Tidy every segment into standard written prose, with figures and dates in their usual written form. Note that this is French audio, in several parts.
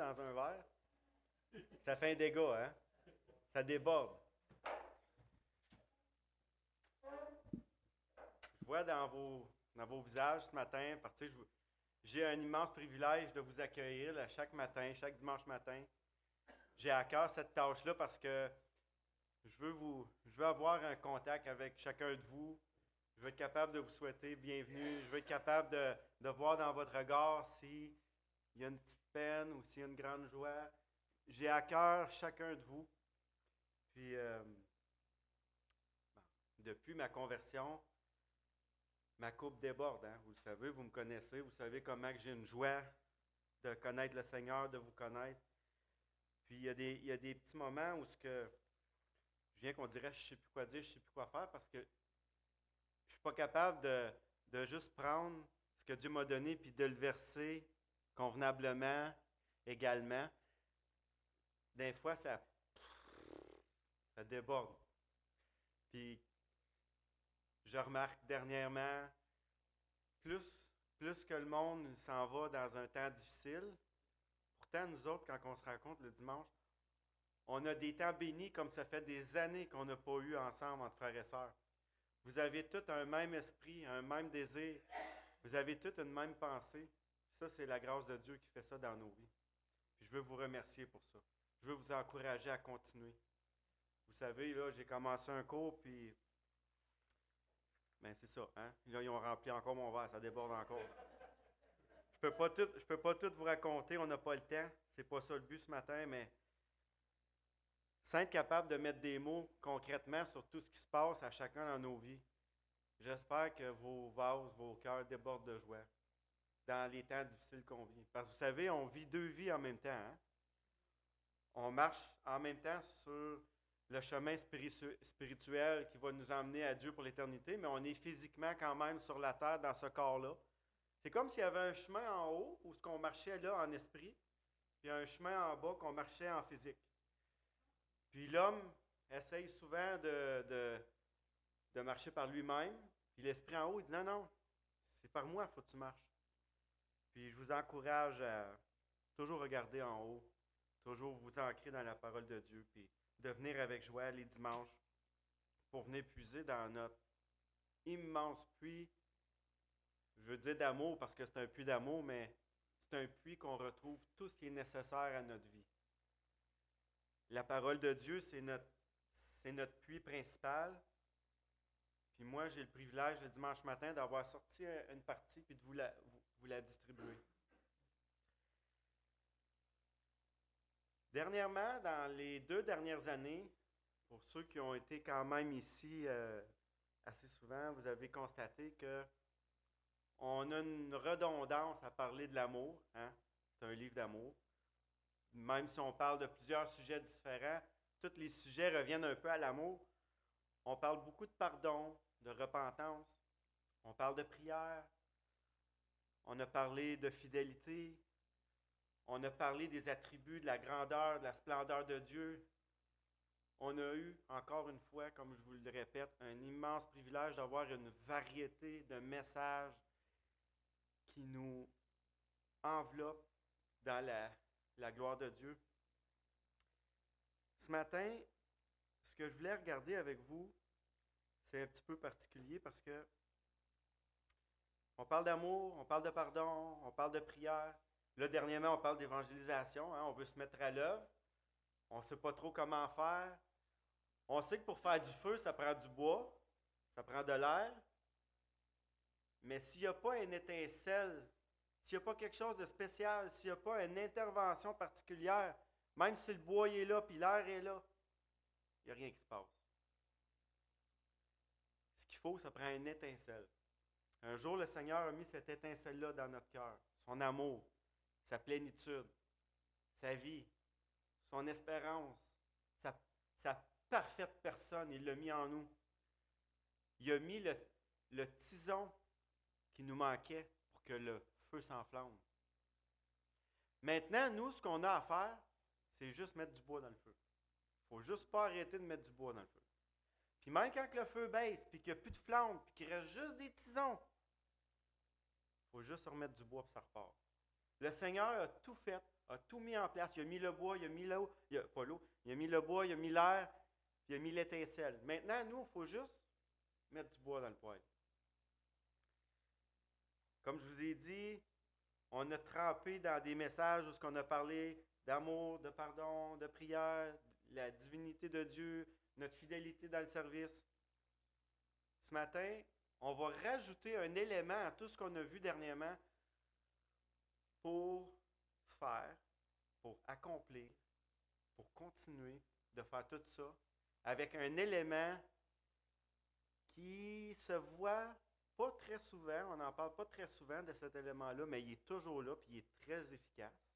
dans un verre, ça fait un dégât, hein? Ça déborde. Je vois dans vos visages ce matin, parce que j'ai un immense privilège de vous accueillir là, chaque matin, chaque dimanche matin. J'ai à cœur cette tâche-là parce que je veux avoir un contact avec chacun de vous. Je veux être capable de vous souhaiter bienvenue. Je veux être capable de voir dans votre regard s'il y a une petite peine ou s'il y a une grande joie. J'ai à cœur chacun de vous. Puis, bon, depuis ma conversion, ma coupe déborde. Hein? Vous le savez, vous me connaissez. Vous savez comment que j'ai une joie de connaître le Seigneur, de vous connaître. Puis, il y a des petits moments où je viens qu'on dirait je ne sais plus quoi dire, je ne sais plus quoi faire parce que je ne suis pas capable de juste prendre ce que Dieu m'a donné puis de le verser convenablement, également. Des fois, ça déborde. Puis, je remarque dernièrement, plus que le monde s'en va dans un temps difficile, pourtant, nous autres, quand on se rencontre le dimanche, on a des temps bénis comme ça fait des années qu'on n'a pas eu ensemble entre frères et sœurs. Vous avez tous un même esprit, un même désir. Vous avez tous une même pensée. Ça, c'est la grâce de Dieu qui fait ça dans nos vies. Puis je veux vous remercier pour ça. Je veux vous encourager à continuer. Vous savez, là, j'ai commencé un cours, puis ben c'est ça, hein? Là, ils ont rempli encore mon verre, ça déborde encore. Je peux pas tout vous raconter, on n'a pas le temps. C'est pas ça le but ce matin, mais sans être capable de mettre des mots concrètement sur tout ce qui se passe à chacun dans nos vies. J'espère que vos vases, vos cœurs débordent de joie dans les temps difficiles qu'on vit. Parce que vous savez, on vit deux vies en même temps. Hein? On marche en même temps sur le chemin spirituel qui va nous emmener à Dieu pour l'éternité, mais on est physiquement quand même sur la terre dans ce corps-là. C'est comme s'il y avait un chemin en haut où on marchait là en esprit, puis un chemin en bas qu'on marchait en physique. Puis l'homme essaye souvent de marcher par lui-même, puis l'esprit en haut, il dit non, non, c'est par moi, il faut que tu marches. Puis je vous encourage à toujours regarder en haut, toujours vous ancrer dans la parole de Dieu, puis de venir avec joie les dimanches pour venir puiser dans notre immense puits. Je veux dire d'amour parce que c'est un puits d'amour, mais c'est un puits qu'on retrouve tout ce qui est nécessaire à notre vie. La parole de Dieu, c'est notre puits principal. Puis moi, j'ai le privilège le dimanche matin d'avoir sorti une partie puis de vous la distribuer. Dernièrement, dans les 2 dernières années, pour ceux qui ont été quand même ici assez souvent, vous avez constaté que on a une redondance à parler de l'amour. Hein? C'est un livre d'amour. Même si on parle de plusieurs sujets différents, tous les sujets reviennent un peu à l'amour. On parle beaucoup de pardon, de repentance. On parle de prière. On a parlé de fidélité. On a parlé des attributs, de la grandeur, de la splendeur de Dieu. On a eu, encore une fois, comme je vous le répète, un immense privilège d'avoir une variété de messages qui nous enveloppent dans la gloire de Dieu. Ce matin, ce que je voulais regarder avec vous, c'est un petit peu particulier parce que on parle d'amour, on parle de pardon, on parle de prière. Là, dernièrement, on parle d'évangélisation. Hein, on veut se mettre à l'œuvre. On ne sait pas trop comment faire. On sait que pour faire du feu, ça prend du bois, ça prend de l'air. Mais s'il n'y a pas une étincelle, s'il n'y a pas quelque chose de spécial, s'il n'y a pas une intervention particulière, même si le bois est là puis l'air est là, il n'y a rien qui se passe. Ce qu'il faut, ça prend une étincelle. Un jour, le Seigneur a mis cette étincelle-là dans notre cœur. Son amour, sa plénitude, sa vie, son espérance, sa parfaite personne, il l'a mis en nous. Il a mis le tison qui nous manquait pour que le feu s'enflamme. Maintenant, nous, ce qu'on a à faire, c'est juste mettre du bois dans le feu. Il ne faut juste pas arrêter de mettre du bois dans le feu. Puis même quand le feu baisse, puis qu'il n'y a plus de flamme, puis qu'il reste juste des tisons, il faut juste remettre du bois, puis ça repart. Le Seigneur a tout fait a tout mis en place. Il a mis le bois, il a mis l'eau, pas l'eau, il a mis le bois, il a mis l'air, puis il a mis l'étincelle. Maintenant, nous, il faut juste mettre du bois dans le poêle. Comme je vous ai dit, on a trempé dans des messages où on a parlé d'amour, de pardon, de prière, la divinité de Dieu, notre fidélité dans le service. Ce matin, on va rajouter un élément à tout ce qu'on a vu dernièrement pour faire, pour accomplir, pour continuer de faire tout ça avec un élément qui se voit pas très souvent, on n'en parle pas très souvent de cet élément-là, mais il est toujours là, puis il est très efficace.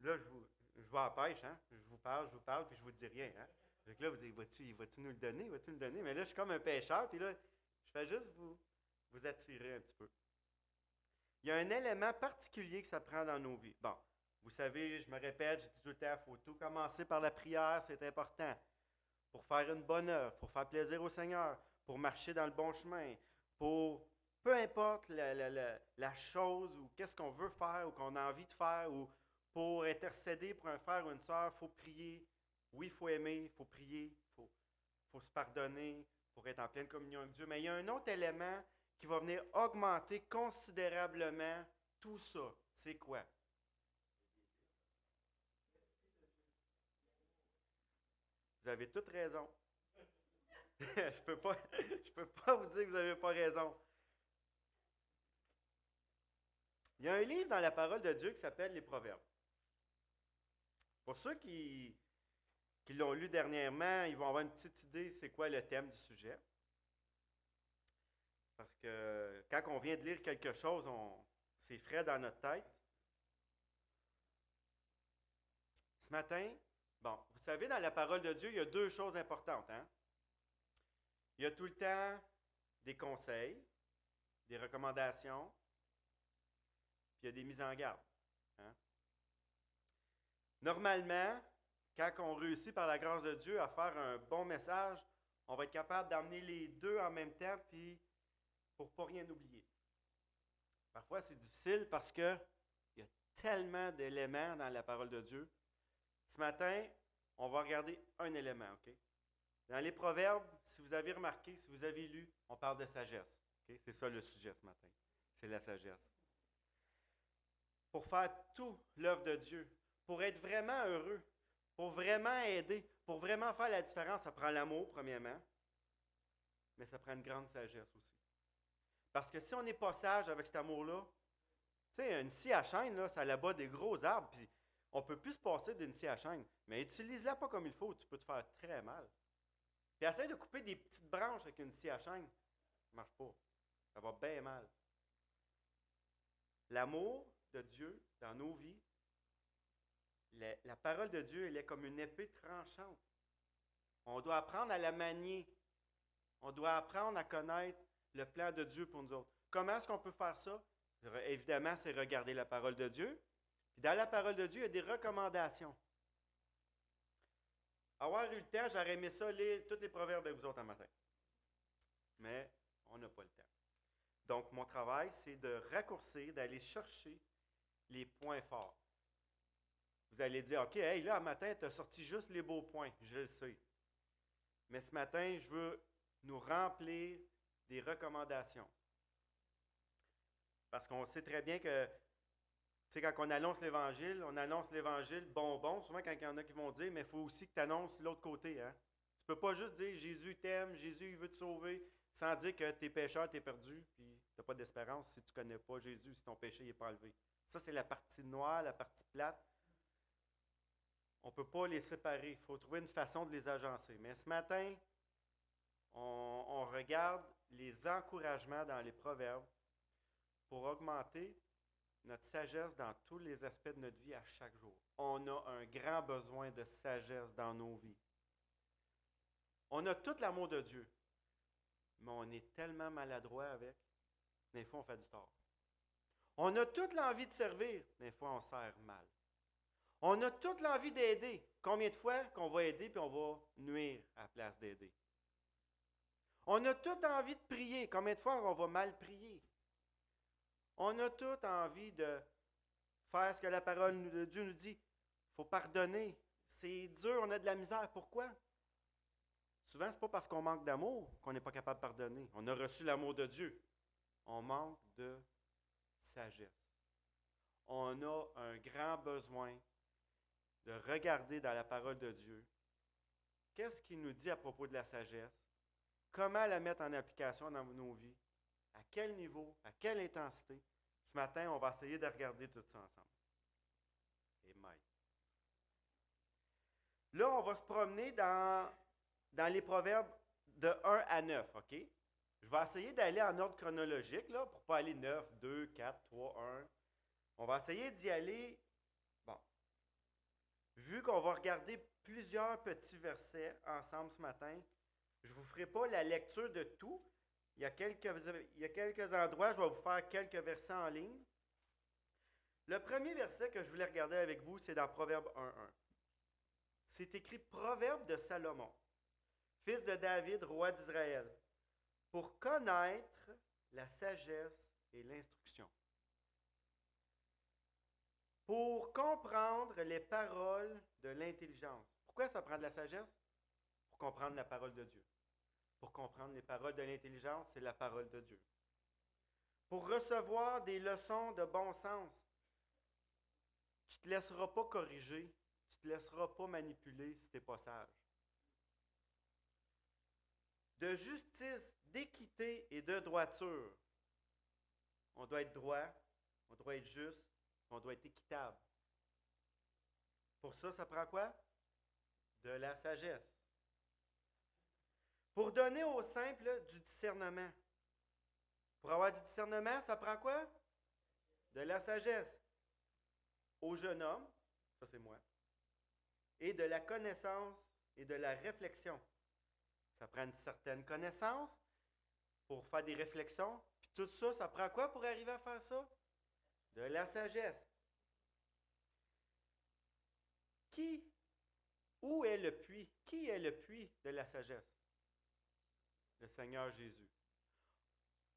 Là, je vous empêche, hein? Je vous parle, puis je vous dis rien, hein? Donc là, vous dites, vas-tu nous le donner, vas-tu nous le donner? Mais là, je suis comme un pêcheur, puis là, je fais juste vous attirer un petit peu. Il y a un élément particulier que ça prend dans nos vies. Bon, vous savez, je me répète, je dis tout le temps, il faut tout commencer par la prière, c'est important. Pour faire une bonne œuvre, pour faire plaisir au Seigneur, pour marcher dans le bon chemin, pour peu importe la chose ou qu'est-ce qu'on veut faire ou qu'on a envie de faire ou pour intercéder pour un frère ou une sœur, il faut prier. Oui, il faut aimer, il faut prier, il faut se pardonner pour être en pleine communion avec Dieu. Mais il y a un autre élément qui va venir augmenter considérablement tout ça. C'est quoi? Vous avez toute raison. Je ne peux pas vous dire que vous n'avez pas raison. Il y a un livre dans la parole de Dieu qui s'appelle Les Proverbes. Pour ceux qui l'ont lu dernièrement, ils vont avoir une petite idée c'est quoi le thème du sujet. Parce que quand on vient de lire quelque chose, c'est frais dans notre tête. Ce matin, bon, vous savez, dans la parole de Dieu, il y a deux choses importantes. Hein? Il y a tout le temps des conseils, des recommandations, puis il y a des mises en garde. Hein? Normalement, quand on réussit par la grâce de Dieu à faire un bon message, on va être capable d'amener les deux en même temps, puis pour ne pas rien oublier. Parfois, c'est difficile parce qu'il y a tellement d'éléments dans la parole de Dieu. Ce matin, on va regarder un élément, OK? Dans les Proverbes, si vous avez remarqué, si vous avez lu, on parle de sagesse. Okay? C'est ça le sujet ce matin. C'est la sagesse. Pour faire tout l'œuvre de Dieu, pour être vraiment heureux, pour vraiment aider, pour vraiment faire la différence, ça prend l'amour, premièrement, mais ça prend une grande sagesse aussi. Parce que si on n'est pas sage avec cet amour-là, tu sais, une scie à chaîne, là, ça l'abat des gros arbres, puis on ne peut plus se passer d'une scie à chaîne. Mais utilise-la pas comme il faut, tu peux te faire très mal. Puis essaye de couper des petites branches avec une scie à chaîne. Ça ne marche pas. Ça va bien mal. L'amour de Dieu dans nos vies, la parole de Dieu, elle est comme une épée tranchante. On doit apprendre à la manier. On doit apprendre à connaître le plan de Dieu pour nous autres. Comment est-ce qu'on peut faire ça? Évidemment, c'est regarder la parole de Dieu. Puis dans la parole de Dieu, il y a des recommandations. Avoir eu le temps, j'aurais aimé ça lire tous les proverbes avec vous autres en matin. Mais on n'a pas le temps. Donc, mon travail, c'est de raccourcir, d'aller chercher les points forts. Vous allez dire, OK, hey, là, un matin, tu as sorti juste les beaux points. Je le sais. Mais ce matin, je veux nous remplir des recommandations. Parce qu'on sait très bien que, tu sais, quand on annonce l'Évangile bonbon. Souvent, quand il y en a qui vont dire, mais il faut aussi que tu annonces l'autre côté. Hein? Tu ne peux pas juste dire, Jésus t'aime, Jésus il veut te sauver, sans dire que tu es pécheur, tu es perdu, puis tu n'as pas d'espérance si tu ne connais pas Jésus, si ton péché n'est pas enlevé. Ça, c'est la partie noire, la partie plate. On ne peut pas les séparer. Il faut trouver une façon de les agencer. Mais ce matin, on regarde les encouragements dans les proverbes pour augmenter notre sagesse dans tous les aspects de notre vie à chaque jour. On a un grand besoin de sagesse dans nos vies. On a tout l'amour de Dieu, mais on est tellement maladroit avec. Des fois, on fait du tort. On a toute l'envie de servir, des fois, on sert mal. On a toute l'envie d'aider. Combien de fois qu'on va aider puis on va nuire à la place d'aider? On a toute envie de prier. Combien de fois on va mal prier? On a toute envie de faire ce que la parole de Dieu nous dit. Il faut pardonner. C'est dur, on a de la misère. Pourquoi? Souvent, ce n'est pas parce qu'on manque d'amour qu'on n'est pas capable de pardonner. On a reçu l'amour de Dieu. On manque de sagesse. On a un grand besoin de regarder dans la parole de Dieu. Qu'est-ce qu'il nous dit à propos de la sagesse? Comment la mettre en application dans nos vies? À quel niveau? À quelle intensité? Ce matin, on va essayer de regarder tout ça ensemble. Amen. Là, on va se promener dans les proverbes de 1 à 9, OK? Je vais essayer d'aller en ordre chronologique, là, pour ne pas aller 9, 2, 4, 3, 1. On va essayer d'y aller. Bon. Vu qu'on va regarder plusieurs petits versets ensemble ce matin, je ne vous ferai pas la lecture de tout. Il y a quelques endroits, je vais vous faire quelques versets en ligne. Le premier verset que je voulais regarder avec vous, c'est dans Proverbe 1.1. C'est écrit Proverbe de Salomon, fils de David, roi d'Israël, pour connaître la sagesse et l'instruction, pour comprendre les paroles de l'intelligence. Pourquoi ça prend de la sagesse? Pour comprendre la parole de Dieu. Pour comprendre les paroles de l'intelligence, c'est la parole de Dieu. Pour recevoir des leçons de bon sens, tu ne te laisseras pas corriger, tu ne te laisseras pas manipuler si tu n'es pas sage. De justice, d'équité et de droiture. On doit être droit, on doit être juste, on doit être équitable. Pour ça, ça prend quoi? De la sagesse. Pour donner aux simples du discernement. Pour avoir du discernement, ça prend quoi? De la sagesse. Au jeune homme, ça c'est moi, et de la connaissance et de la réflexion. Ça prend une certaine connaissance pour faire des réflexions. Puis tout ça, ça prend quoi pour arriver à faire ça? De la sagesse. Où est le puits? Qui est le puits de la sagesse? Le Seigneur Jésus.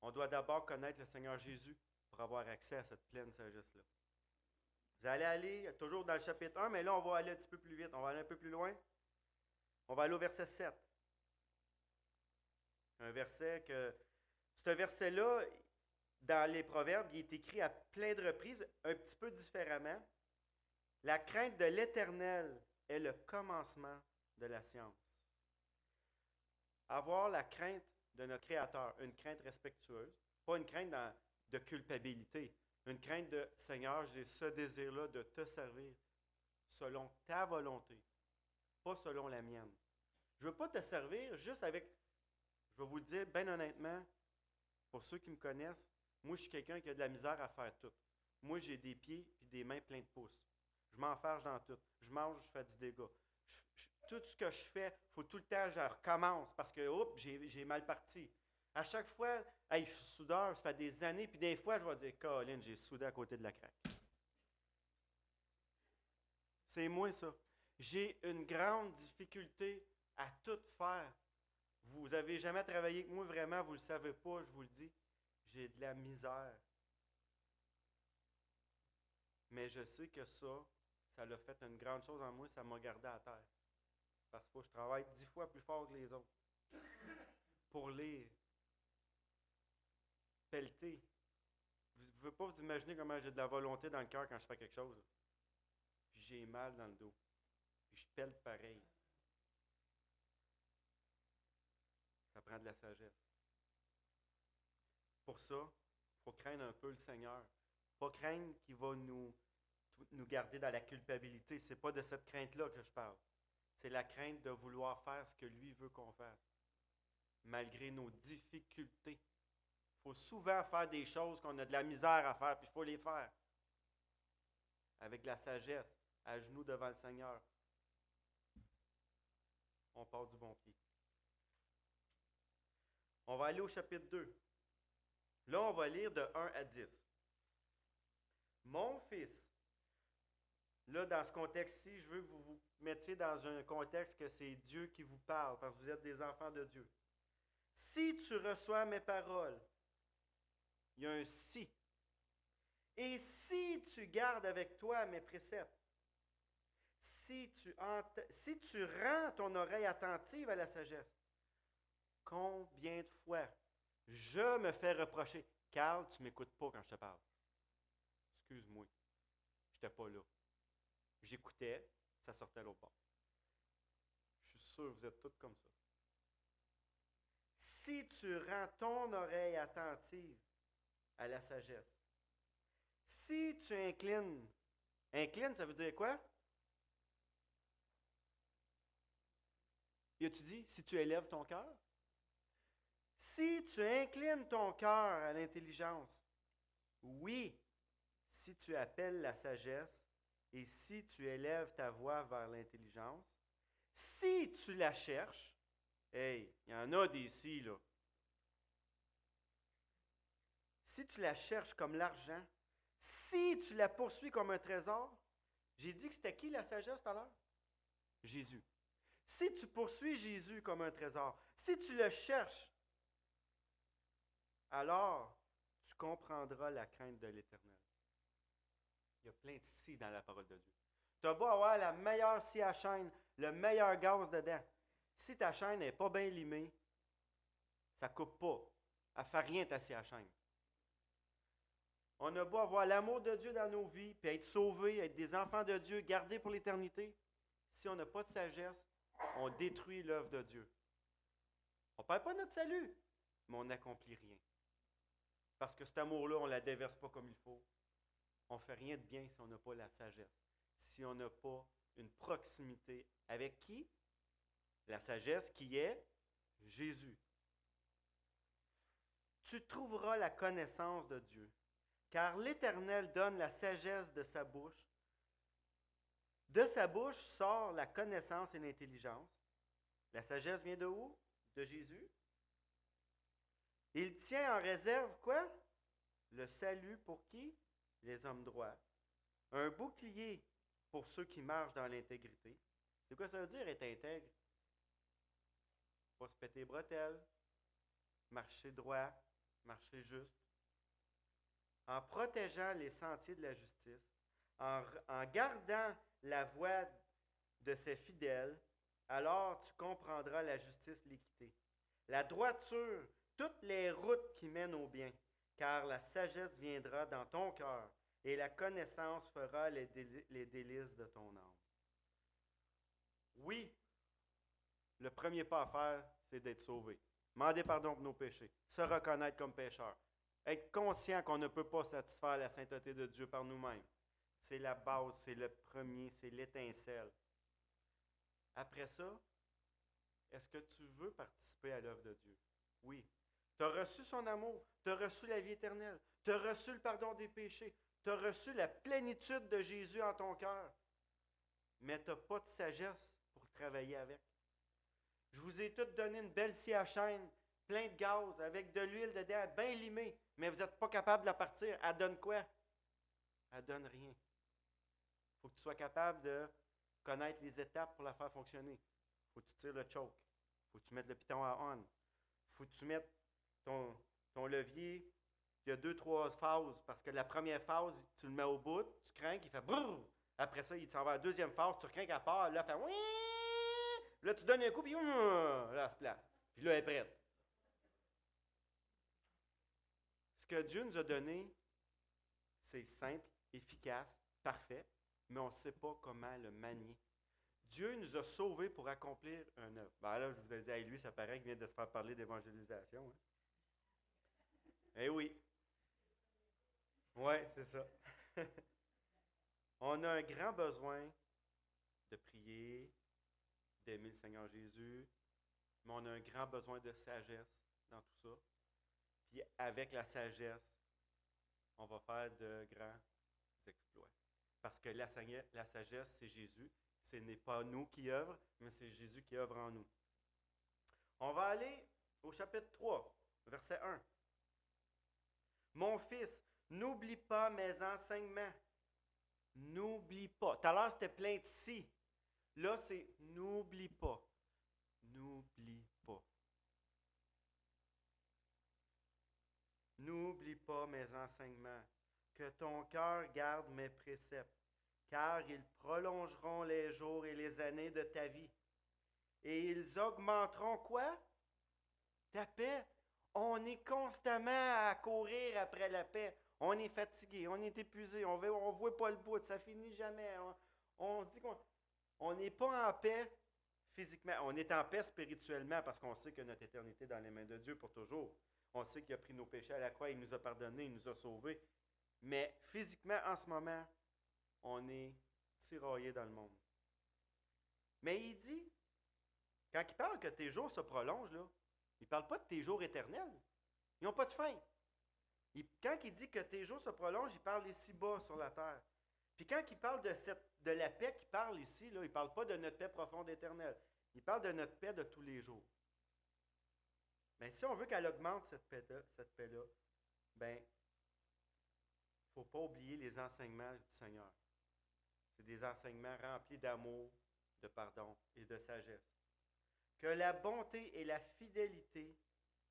On doit d'abord connaître le Seigneur Jésus pour avoir accès à cette pleine sagesse-là. Vous allez aller toujours dans le chapitre 1, mais là, on va aller un petit peu plus vite. On va aller un peu plus loin. On va aller au verset 7. Un verset que... Ce verset-là, dans les Proverbes, il est écrit à plein de reprises, un petit peu différemment. La crainte de l'Éternel est le commencement de la science. Avoir la crainte de notre Créateur, une crainte respectueuse, pas une crainte de culpabilité, une crainte de « Seigneur, j'ai ce désir-là de te servir selon ta volonté, pas selon la mienne. » Je ne veux pas te servir juste avec, je vais vous le dire bien honnêtement, pour ceux qui me connaissent, moi je suis quelqu'un qui a de la misère à faire tout. Moi j'ai des pieds et des mains pleins de pouces. Je m'enfarge dans tout. Je mange, je fais du dégât. Tout ce que je fais, il faut tout le temps que je recommence parce que oups, j'ai mal parti. À chaque fois, hey, je suis soudeur, ça fait des années, puis des fois, je vais dire, Colin, j'ai soudé à côté de la craque. C'est moi, ça. J'ai une grande difficulté à tout faire. Vous n'avez jamais travaillé avec moi, vraiment, vous ne le savez pas, je vous le dis. J'ai de la misère. Mais je sais que ça a fait une grande chose en moi, ça m'a gardé à terre. Parce que je travaille 10 fois plus fort que les autres. Pour les pelleter. Vous ne pouvez pas vous imaginer comment j'ai de la volonté dans le cœur quand je fais quelque chose. Puis j'ai mal dans le dos. Puis je pèle pareil. Ça prend de la sagesse. Pour ça, il faut craindre un peu le Seigneur. Pas craindre qu'il va nous garder dans la culpabilité. Ce n'est pas de cette crainte-là que je parle. C'est la crainte de vouloir faire ce que lui veut qu'on fasse. Malgré nos difficultés. Il faut souvent faire des choses qu'on a de la misère à faire, puis il faut les faire. Avec de la sagesse, à genoux devant le Seigneur. On part du bon pied. On va aller au chapitre 2. Là, on va lire de 1 à 10. Mon fils, là, dans ce contexte-ci, je veux que vous vous mettiez dans un contexte que c'est Dieu qui vous parle, parce que vous êtes des enfants de Dieu. Si tu reçois mes paroles, il y a un si, Et si tu gardes avec toi mes préceptes, si tu rends ton oreille attentive à la sagesse, combien de fois je me fais reprocher, Carl, tu ne m'écoutes pas quand je te parle. Excuse-moi, je n'étais pas là. J'écoutais, ça sortait à l'autre bord. Je suis sûr que vous êtes tous comme ça. Si tu rends ton oreille attentive à la sagesse, si tu inclines, ça veut dire quoi? Y a-tu dit, si tu élèves ton cœur? Si tu inclines ton cœur à l'intelligence, oui, si tu appelles la sagesse et si tu élèves ta voix vers l'intelligence, si tu la cherches, hey, il y en a des si, là. Si tu la cherches comme l'argent, si tu la poursuis comme un trésor, j'ai dit que c'était qui la sagesse tout à l'heure? Jésus. Si tu poursuis Jésus comme un trésor, si tu le cherches, alors tu comprendras la crainte de l'Éternel. Il y a plein de si dans la parole de Dieu. Tu as beau avoir la meilleure scie à chaîne, le meilleur gaz dedans. Si ta chaîne n'est pas bien limée, ça ne coupe pas. Elle ne fait rien ta scie à chaîne. On a beau avoir l'amour de Dieu dans nos vies, puis être sauvés, être des enfants de Dieu, gardés pour l'éternité. Si on n'a pas de sagesse, on détruit l'œuvre de Dieu. On ne perd pas notre salut, mais on n'accomplit rien. Parce que cet amour-là, on ne la déverse pas comme il faut. On ne fait rien de bien si on n'a pas la sagesse. Si on n'a pas une proximité avec qui? La sagesse qui est Jésus. Tu trouveras la connaissance de Dieu, car l'Éternel donne la sagesse de sa bouche. De sa bouche sort la connaissance et l'intelligence. La sagesse vient de où? De Jésus. Il tient en réserve quoi? Le salut pour qui? Les hommes droits. Un bouclier pour ceux qui marchent dans l'intégrité. C'est quoi ça veut dire, être intègre? Pas se péter les bretelles, marcher droit, marcher juste. En protégeant les sentiers de la justice, en gardant la voie de ses fidèles, alors tu comprendras la justice, l'équité, la droiture, toutes les routes qui mènent au bien, car la sagesse viendra dans ton cœur et la connaissance fera les délices de ton âme. Oui, le premier pas à faire, c'est d'être sauvé. Demander pardon pour nos péchés, se reconnaître comme pécheur, être conscient qu'on ne peut pas satisfaire la sainteté de Dieu par nous-mêmes. C'est la base, c'est le premier, c'est l'étincelle. Après ça, est-ce que tu veux participer à l'œuvre de Dieu? Oui. Tu as reçu son amour, tu as reçu la vie éternelle, tu as reçu le pardon des péchés, tu as reçu la plénitude de Jésus en ton cœur, mais tu n'as pas de sagesse pour travailler avec. Je vous ai tous donné une belle scie à chaîne, plein de gaz, avec de l'huile dedans, bien limée, mais vous n'êtes pas capable de la partir. Elle donne quoi? Elle donne rien. Il faut que tu sois capable de connaître les étapes pour la faire fonctionner. Il faut que tu tires le choke. Il faut que tu mettes le piton à on. Il faut que tu mettes ton levier. Il y a 2-3 phases, parce que la première phase, tu le mets au bout, tu crains qu'il fait brrr. Après ça, il s'en va à la deuxième phase, tu crains qu'à part, là, il fait oui. Là, tu donnes un coup, puis là, elle se place. Puis là, elle est prête. Ce que Dieu nous a donné, c'est simple, efficace, parfait, mais on ne sait pas comment le manier. Dieu nous a sauvés pour accomplir un œuvre. Ben là, je vous ai dit, hey, lui, ça paraît qu'il vient de se faire parler d'évangélisation. Hein? Eh oui. Oui, c'est ça. On a un grand besoin de prier, d'aimer le Seigneur Jésus, mais on a un grand besoin de sagesse dans tout ça. Puis avec la sagesse, on va faire de grands exploits. Parce que la sagesse, c'est Jésus. Ce n'est pas nous qui œuvrent, mais c'est Jésus qui œuvre en nous. On va aller au chapitre 3, verset 1. Mon fils, n'oublie pas mes enseignements. N'oublie pas. Tout à l'heure, c'était plein de si. Là, c'est n'oublie pas. N'oublie pas. N'oublie pas mes enseignements. que ton cœur garde mes préceptes, car ils prolongeront les jours et les années de ta vie. Et ils augmenteront quoi? Ta paix. On est constamment à courir après la paix. On est fatigué, on est épuisé, on ne voit pas le bout, ça finit jamais. On se dit qu'on n'est pas en paix physiquement. On est en paix spirituellement parce qu'on sait que notre éternité est dans les mains de Dieu pour toujours. On sait qu'il a pris nos péchés à la croix, il nous a pardonnés, il nous a sauvés. Mais physiquement, en ce moment, on est tiraillé dans le monde. Mais il dit, quand il parle que tes jours se prolongent, là, il ne parle pas de tes jours éternels. Ils n'ont pas de fin. Quand il dit que tes jours se prolongent, il parle ici-bas sur la terre. Puis quand il parle de la paix qu'il parle ici, là, il ne parle pas de notre paix profonde éternelle. Il parle de notre paix de tous les jours. Mais si on veut qu'elle augmente cette paix-là, ben, il ne faut pas oublier les enseignements du Seigneur. C'est des enseignements remplis d'amour, de pardon et de sagesse. Que la bonté et la fidélité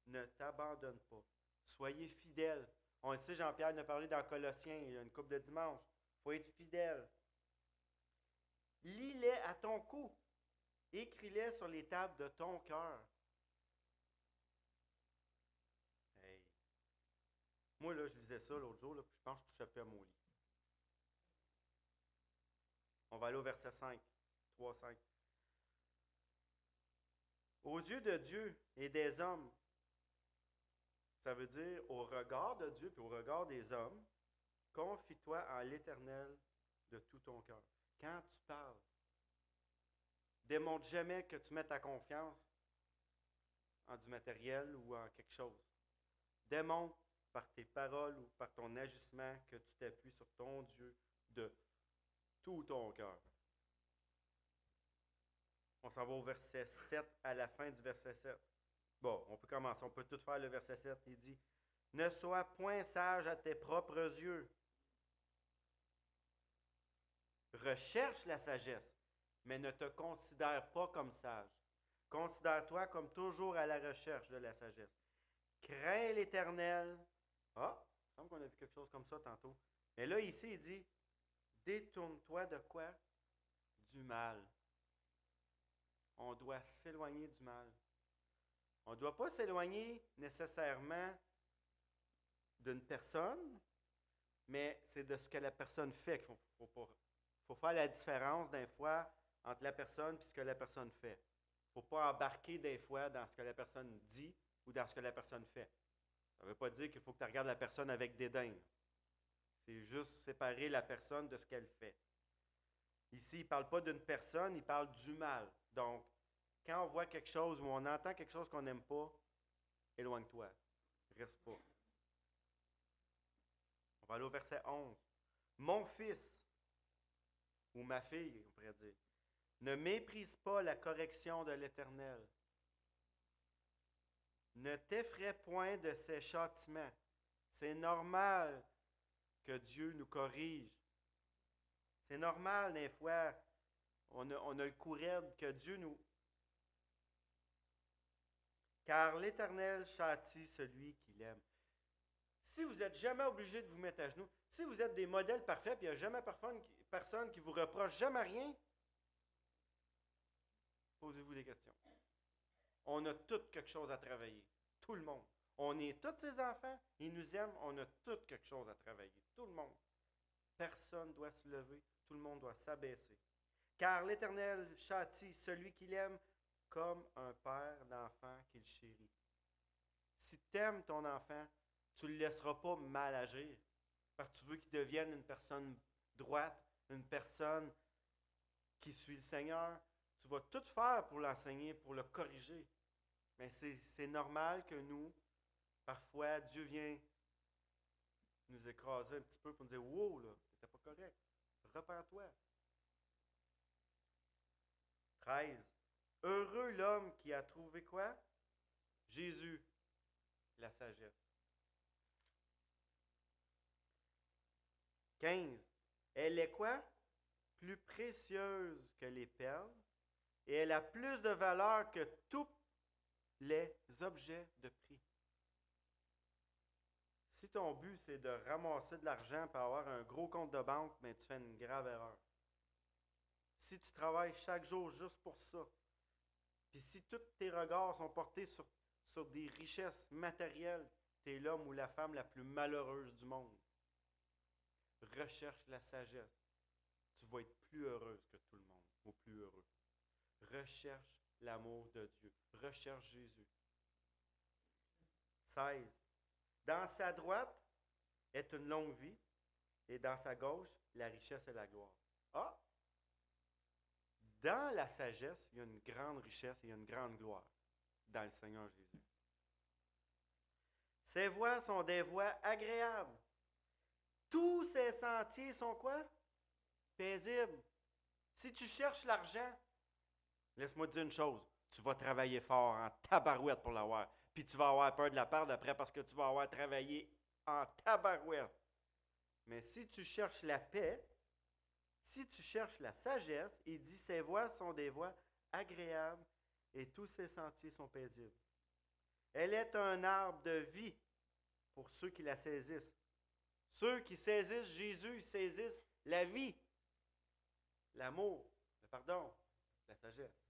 ne t'abandonnent pas. Soyez fidèles. On le sait, Jean-Pierre en a parlé dans Colossiens, il y a une couple de dimanche. Il faut être fidèle. Lis-les à ton cou. Écris-les sur les tables de ton cœur. Hey. Moi, là, je lisais ça l'autre jour, là, puis je pense que je touchais plus à mon lit. On va aller au verset 5. 3, 5. Aux yeux de Dieu et des hommes, ça veut dire au regard de Dieu et au regard des hommes, confie-toi en l'Éternel de tout ton cœur. Quand tu parles, démontre jamais que tu mets ta confiance en du matériel ou en quelque chose. Démontre par tes paroles ou par ton agissement que tu t'appuies sur ton Dieu de tout ton cœur. On s'en va au verset 7, à la fin du verset 7. Bon, on peut commencer, on peut tout faire le verset 7. Il dit, « Ne sois point sage à tes propres yeux. Recherche la sagesse, mais ne te considère pas comme sage. Considère-toi comme toujours à la recherche de la sagesse. Crains l'Éternel. » Ah, il me semble qu'on a vu quelque chose comme ça tantôt. Mais là, ici, il dit, « Détourne-toi de quoi? Du mal. » On doit s'éloigner du mal. On ne doit pas s'éloigner nécessairement d'une personne, mais c'est de ce que la personne fait qu'il faut faire la différence des fois entre la personne et ce que la personne fait. Il ne faut pas embarquer des fois dans ce que la personne dit ou dans ce que la personne fait. Ça ne veut pas dire qu'il faut que tu regardes la personne avec dédain. C'est juste séparer la personne de ce qu'elle fait. Ici, il ne parle pas d'une personne, il parle du mal. Donc, quand on voit quelque chose ou on entend quelque chose qu'on n'aime pas, éloigne-toi. Reste pas. On va aller au verset 11. Mon fils, ou ma fille, on pourrait dire, ne méprise pas la correction de l'Éternel. Ne t'effraie point de ses châtiments. C'est normal que Dieu nous corrige. C'est normal, des fois, on a le courage que Dieu nous... Car l'Éternel châtie celui qui l'aime. Si vous n'êtes jamais obligé de vous mettre à genoux, si vous êtes des modèles parfaits, puis il n'y a jamais personne qui vous reproche jamais rien, posez-vous des questions. On a tous quelque chose à travailler. Tout le monde. On est tous ses enfants, ils nous aiment, on a tous quelque chose à travailler. Tout le monde. Personne doit se lever, tout le monde doit s'abaisser. Car l'Éternel châtie celui qui l'aime comme un père l'enfant qu'il chérit. Si tu aimes ton enfant, tu ne le laisseras pas mal agir, parce que tu veux qu'il devienne une personne droite, une personne qui suit le Seigneur. Tu vas tout faire pour l'enseigner, pour le corriger. Mais c'est normal que nous, parfois, Dieu vient nous écraser un petit peu pour nous dire « Wow, là, c'était pas correct. Repends-toi. » 13. Heureux l'homme qui a trouvé quoi? Jésus, la sagesse. 15. Elle est quoi? Plus précieuse que les perles, et elle a plus de valeur que tous les objets de prix. Si ton but, c'est de ramasser de l'argent pour avoir un gros compte de banque, mais tu fais une grave erreur. Si tu travailles chaque jour juste pour ça, puis si tous tes regards sont portés sur des richesses matérielles, tu es l'homme ou la femme la plus malheureuse du monde. Recherche la sagesse. Tu vas être plus heureuse que tout le monde, ou plus heureux. Recherche l'amour de Dieu. Recherche Jésus. 16. Dans sa droite est une longue vie, et dans sa gauche, la richesse et la gloire. Ah! Dans la sagesse, il y a une grande richesse et il y a une grande gloire dans le Seigneur Jésus. Ses voies sont des voies agréables. Tous ses sentiers sont quoi? Paisibles. Si tu cherches l'argent, laisse-moi te dire une chose, tu vas travailler fort en tabarouette pour l'avoir. Puis tu vas avoir peur de la perdre après parce que tu vas avoir travaillé en tabarouette. Mais si tu cherches la paix, si tu cherches la sagesse, il dit ses voies sont des voies agréables et tous ses sentiers sont paisibles. Elle est un arbre de vie pour ceux qui la saisissent. Ceux qui saisissent Jésus, ils saisissent la vie, l'amour, le pardon, la sagesse.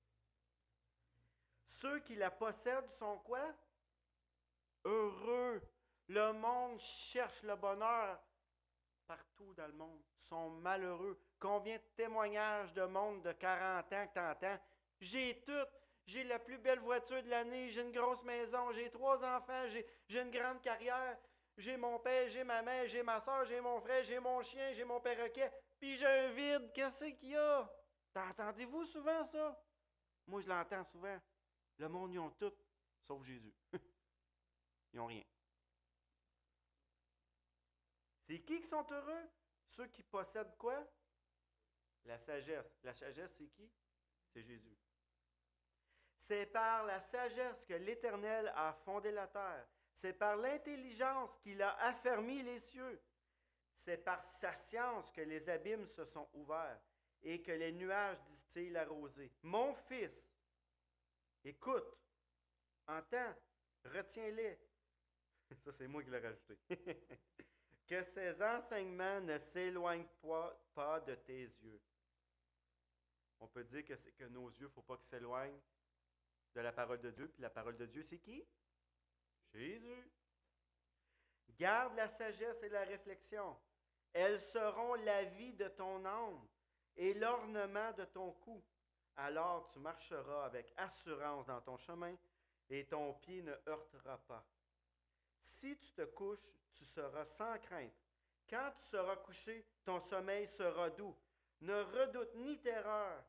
Ceux qui la possèdent sont quoi? Heureux. Le monde cherche le bonheur partout dans le monde. Ils sont malheureux. Combien de témoignages de monde de 40 ans que tu entends? J'ai tout. J'ai la plus belle voiture de l'année. J'ai une grosse maison. J'ai 3 enfants. J'ai une grande carrière. J'ai mon père, j'ai ma mère, j'ai ma soeur, j'ai mon frère, j'ai mon chien, j'ai mon perroquet. Puis j'ai un vide. Qu'est-ce qu'il y a? Entendez-vous souvent ça? Moi, je l'entends souvent. Le monde, ils ont tout, sauf Jésus. Ils n'ont rien. C'est qui sont heureux? Ceux qui possèdent quoi? La sagesse. La sagesse, c'est qui? C'est Jésus. C'est par la sagesse que l'Éternel a fondé la terre. C'est par l'intelligence qu'il a affermi les cieux. C'est par sa science que les abîmes se sont ouverts et que les nuages distillent la rosée. Mon fils, écoute, entends, retiens-les. Ça, c'est moi qui l'ai rajouté. Que ces enseignements ne s'éloignent pas de tes yeux. On peut dire que nos yeux, il ne faut pas qu'ils s'éloignent de la parole de Dieu. Puis la parole de Dieu, c'est qui? Jésus. Garde la sagesse et la réflexion. Elles seront la vie de ton âme et l'ornement de ton cou. Alors tu marcheras avec assurance dans ton chemin et ton pied ne heurtera pas. Si tu te couches, tu seras sans crainte. Quand tu seras couché, ton sommeil sera doux. Ne redoute ni terreur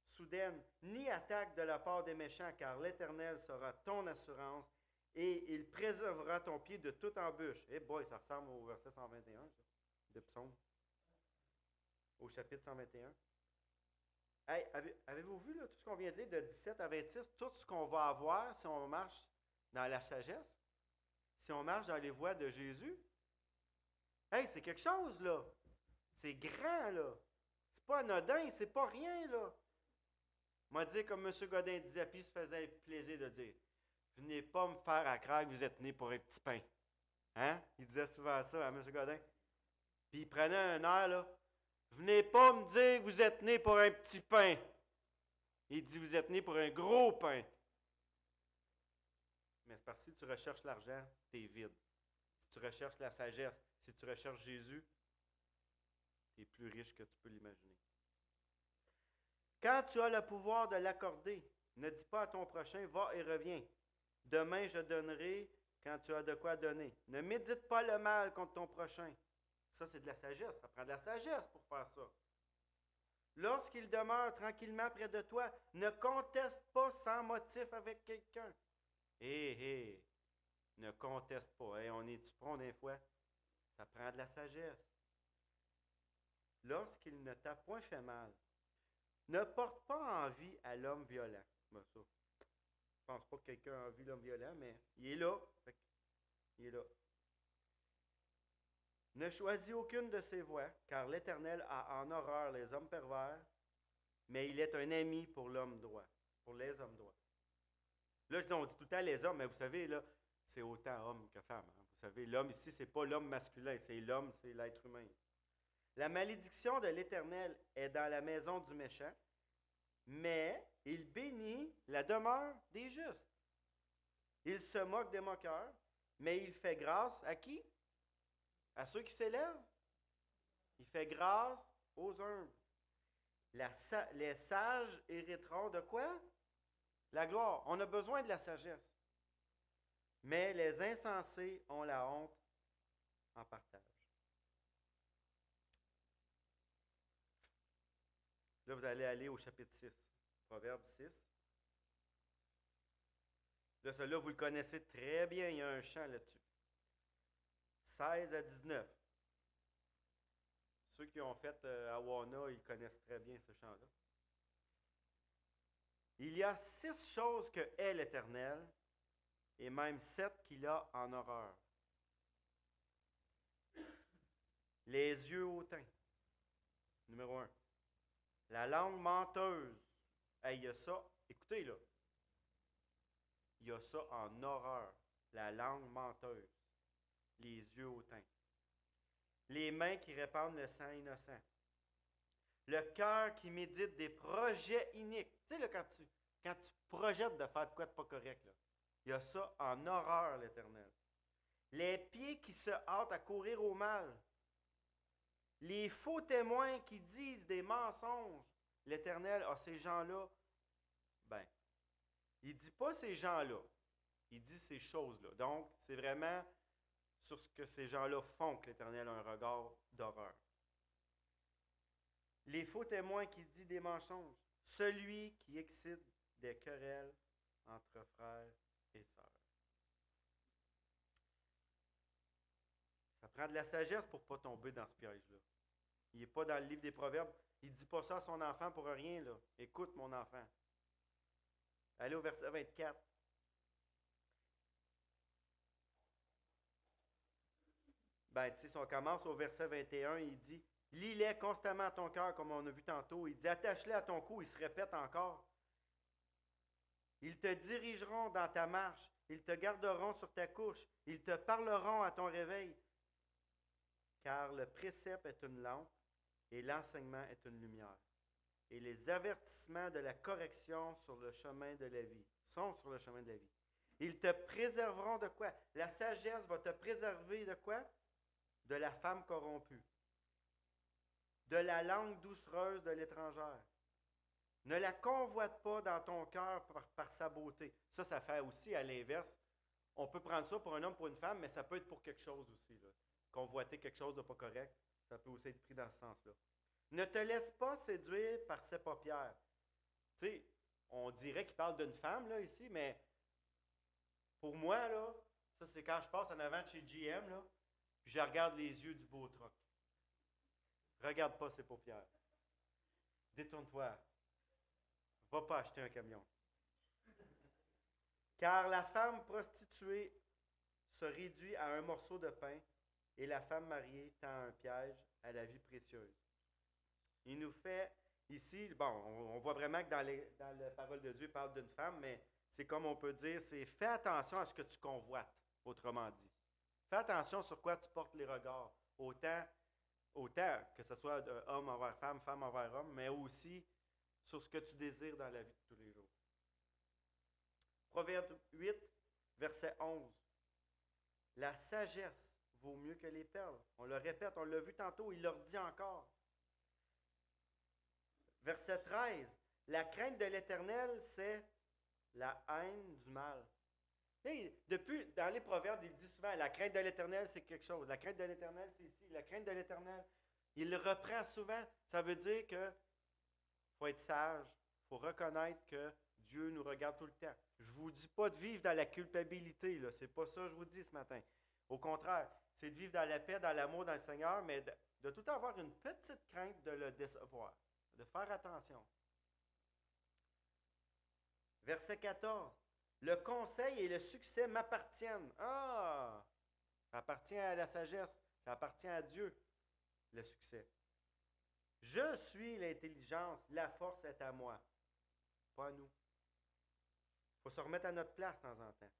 soudaine, ni attaque de la part des méchants, car l'Éternel sera ton assurance et il préservera ton pied de toute embûche. Eh boy, ça ressemble au verset 121, ça, de Psaume, au chapitre 121. Hey, avez-vous vu là, tout ce qu'on vient de lire de 17 à 26, tout ce qu'on va avoir si on marche dans la sagesse, si on marche dans les voies de Jésus? Hey, c'est quelque chose, là. C'est grand, là. C'est pas anodin, c'est pas rien, là. M'a dit, comme M. Godin disait, puis il se faisait plaisir de dire, venez pas me faire à croire que vous êtes né pour un petit pain. Hein? Il disait souvent ça à M. Godin. Puis il prenait un air, là. Venez pas me dire que vous êtes né pour un petit pain. Il dit, vous êtes né pour un gros pain. Mais c'est parce que si tu recherches l'argent, tu es vide. Si tu recherches la sagesse, si tu recherches Jésus, tu es plus riche que tu peux l'imaginer. Quand tu as le pouvoir de l'accorder, ne dis pas à ton prochain, va et reviens. Demain, je donnerai quand tu as de quoi donner. Ne médite pas le mal contre ton prochain. Ça, c'est de la sagesse. Ça prend de la sagesse pour faire ça. Lorsqu'il demeure tranquillement près de toi, ne conteste pas sans motif avec quelqu'un. Hé, ne conteste pas. Hey, on est-tu prompt des fois? Ça prend de la sagesse. Lorsqu'il ne t'a point fait mal, ne porte pas envie à l'homme violent. Ben ça, je pense pas que quelqu'un a vu l'homme violent, mais il est là. Il est là. Ne choisis aucune de ses voies, car l'Éternel a en horreur les hommes pervers, mais il est un ami pour l'homme droit, pour les hommes droits. Là, on dit tout le temps les hommes, mais vous savez, là, c'est autant homme que femme. Hein. Vous savez, l'homme ici, ce n'est pas l'homme masculin, c'est l'homme, c'est l'être humain. La malédiction de l'Éternel est dans la maison du méchant, mais il bénit la demeure des justes. Il se moque des moqueurs, mais il fait grâce à qui? À ceux qui s'élèvent. Il fait grâce aux humbles. Les sages hériteront de quoi? La gloire. On a besoin de la sagesse. Mais les insensés ont la honte en partage. Là, vous allez aller au chapitre 6, Proverbe 6. Là, celui-là, vous le connaissez très bien, il y a un chant là-dessus. 16 à 19. Ceux qui ont fait Awana, ils connaissent très bien ce chant-là. Il y a 6 choses que est l'Éternel, et même 7 qu'il a en horreur. Les yeux hautains. Numéro 1. La langue menteuse. Hey, il y a ça, écoutez là. Il y a ça en horreur. La langue menteuse. Les yeux hautains. Les mains qui répandent le sang innocent. Le cœur qui médite des projets iniques. Tu sais, là, quand tu projettes de faire de quoi de pas correct, là, il y a ça en horreur, l'Éternel. Les pieds qui se hâtent à courir au mal. Les faux témoins qui disent des mensonges. L'Éternel a ces gens-là. Ben, il ne dit pas ces gens-là. Il dit ces choses-là. Donc, c'est vraiment sur ce que ces gens-là font que l'Éternel a un regard d'horreur. Les faux témoins qui disent des mensonges. Celui qui excite des querelles entre frères et sœurs. Ça prend de la sagesse pour ne pas tomber dans ce piège-là. Il n'est pas dans le livre des Proverbes. Il ne dit pas ça à son enfant pour rien, là. Écoute, mon enfant. Allez au verset 24. Ben, tu sais, si on commence au verset 21, il dit « Lis-les constamment à ton cœur, comme on a vu tantôt. » Il dit « Attache-les à ton cou. » Il se répète encore. Ils te dirigeront dans ta marche. Ils te garderont sur ta couche. Ils te parleront à ton réveil. Car le précepte est une lampe et l'enseignement est une lumière. Et les avertissements de la correction sur le chemin de la vie sont sur le chemin de la vie. Ils te préserveront de quoi? La sagesse va te préserver de quoi? De la femme corrompue, de la langue doucereuse de l'étrangère. Ne la convoite pas dans ton cœur par sa beauté. Ça fait aussi à l'inverse. On peut prendre ça pour un homme, pour une femme, mais ça peut être pour quelque chose aussi. Là. Convoiter quelque chose de pas correct, ça peut aussi être pris dans ce sens-là. Ne te laisse pas séduire par ses paupières. Tu sais, on dirait qu'il parle d'une femme là, ici, mais pour moi, là, ça c'est quand je passe en avant de chez GM, là, puis je regarde les yeux du beau truck. Regarde pas ses paupières. Détourne-toi. Va pas acheter un camion. Car la femme prostituée se réduit à un morceau de pain et la femme mariée tend un piège à la vie précieuse. Il nous fait ici, bon, on voit vraiment que dans la parole de Dieu, il parle d'une femme, mais c'est comme on peut dire, c'est fais attention à ce que tu convoites, autrement dit. Fais attention sur quoi tu portes les regards, autant que ce soit homme envers femme, femme envers homme, mais aussi sur ce que tu désires dans la vie de tous les jours. Proverbe 8, verset 11. La sagesse vaut mieux que les perles. On le répète, on l'a vu tantôt, il leur dit encore. Verset 13. La crainte de l'Éternel, c'est la haine du mal. Et dans les Proverbes, il dit souvent, la crainte de l'Éternel, c'est quelque chose. La crainte de l'Éternel, c'est ici. La crainte de l'Éternel, il le reprend souvent. Ça veut dire que faut être sage. Il faut reconnaître que Dieu nous regarde tout le temps. Je ne vous dis pas de vivre dans la culpabilité. Ce n'est pas ça que je vous dis ce matin. Au contraire, c'est de vivre dans la paix, dans l'amour, dans le Seigneur, mais de tout avoir une petite crainte de le décevoir, de faire attention. Verset 14. Le conseil et le succès m'appartiennent. Ah! Ça appartient à la sagesse. Ça appartient à Dieu, le succès. Je suis l'intelligence. La force est à moi. Pas à nous. Il faut se remettre à notre place de temps en temps.